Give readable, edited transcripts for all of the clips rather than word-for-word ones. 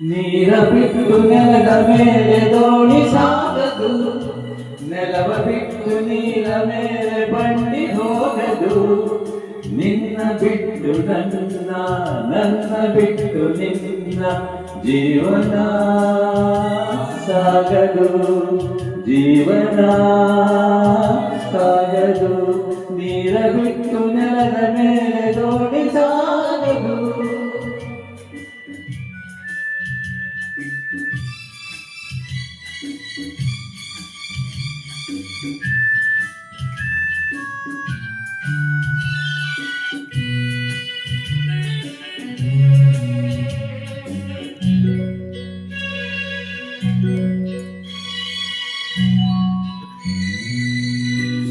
ನೀರ ಬಿಟ್ಟು ನೆಲದ ಮೇಲೆ ದೋಣಿ ಸಾಗದು, ನೆಲವ ಬಿಟ್ಟು ನೀರ ಮೇಲೆ ಬಂಡಿ ಹೋಗದು. ನಿನ್ನ ಬಿಟ್ಟು ನನ್ನ, ನನ್ನ ಬಿಟ್ಟು ನಿನ್ನ ಜೀವನ ಸಾಗದು, ಜೀವನ ಸಾಗದು. ನೀರ ಬಿಟ್ಟು ನೆಲದ ಮೇಲೆ ದೋಣಿ ಸಾಗದು.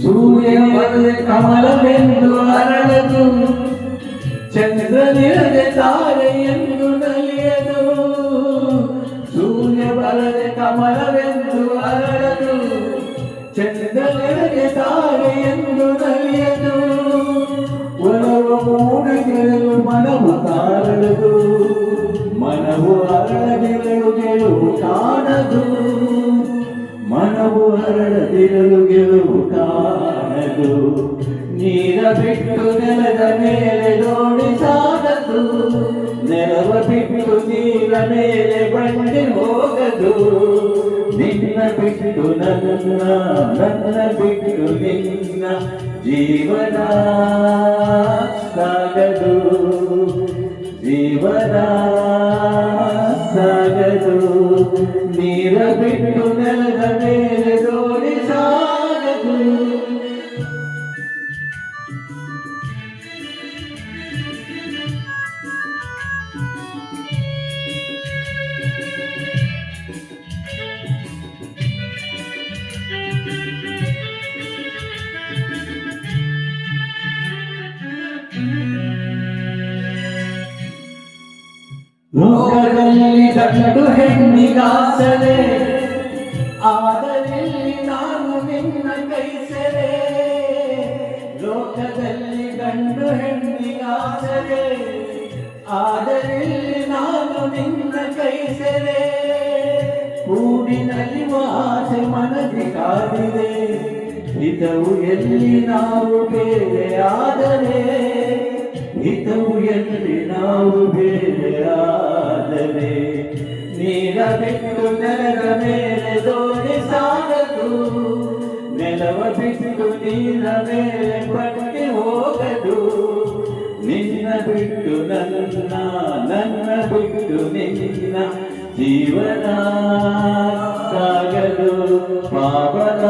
ಸೂರ್ಯ ಬರದೆ ಕಮಲವೆಂದು ಅರಳದು, ಚಂದ್ರನಿರದೆ ತಾರೆಯೆಂದು ನಲಿಯದು. ಸೂರ್ಯ ಬರದೆ ಕಮಲವೆಂದು ಅರಳದು, ಚಂದ್ರನಿರದೆ ತಾರೆಯೆಂದು ನಲಿಯದು. ಒಲವು ಮೂಡಿಗೆಳು ಮನವು ತಾರಳದು, ಮನವು ಅರಳದಿರಲು ಗೆಲುವು ಕಾಣದು. ಮನವು ಹರಡದಿರಲು ಗೆಲುವು ಕಾಣದು. ನೀರ ಬಿಟ್ಟು ನೆಲದ ಮೇಲೆ ದೋಣಿ ಸಾಗದು, ನೆಲವ ಬಿಟ್ಟು ನೀರ ಮೇಲೆ ಬಂಡಿ ಹೋಗದು. ನಿನ್ನ ಬಿಟ್ಟು ನನ್ನ, ನನ್ನ ಬಿಟ್ಟು ನಿನ್ನ ಜೀವನ ಸಾಗದು, ಜೀವನ ಸಾಗದು. ನೀರ ಬಿಟ್ಟು ನೆಲದ ಮೇಲೆ ದೋಣಿ ಸಾಗದು. ಲೋಕದಲ್ಲಿ ಗಂಡು ಹೆಣ್ಣಿಗಾಸರೆ, ಆದರಲ್ಲಿ ನಾನು ನಿನ್ನ ಕೈಸರೆ. ಲೋಕದಲ್ಲಿ ಗಂಡು ಹೆಣ್ಣಿಗಾಸರೆ, ಆದರಲ್ಲಿ ನಾನು ನಿನ್ನ ಕೈಸರೆ. ಕೂಡಿನಲ್ಲಿವ ಆಸೆ ಮನದಿ ಕಾದಿದೆ, ಹಿತವು ಎಲ್ಲಿ ನಾವು ಬೇರೆ ಆದರೆ, ಹಿತವು ಎಲ್ಲಿ ನಾವು ಬೇರೆ ಆದರೆ. ನೀರ ಬಿಟ್ಟು ನೆಲದ ಮೇಲೆ ದೋಣಿ ಸಾಗದು, ನೆಲವ ಬಿಟ್ಟು ನೀರ ಮೇಲೆ ಬಂಡಿ ಹೋಗದು. ನಿನ್ನ ಬಿಟ್ಟು ನನ್ನ, ನನ್ನ ಬಿಟ್ಟು ನಿನ್ನ ಜೀವನ ಸಾಗದು. ಪಾವನ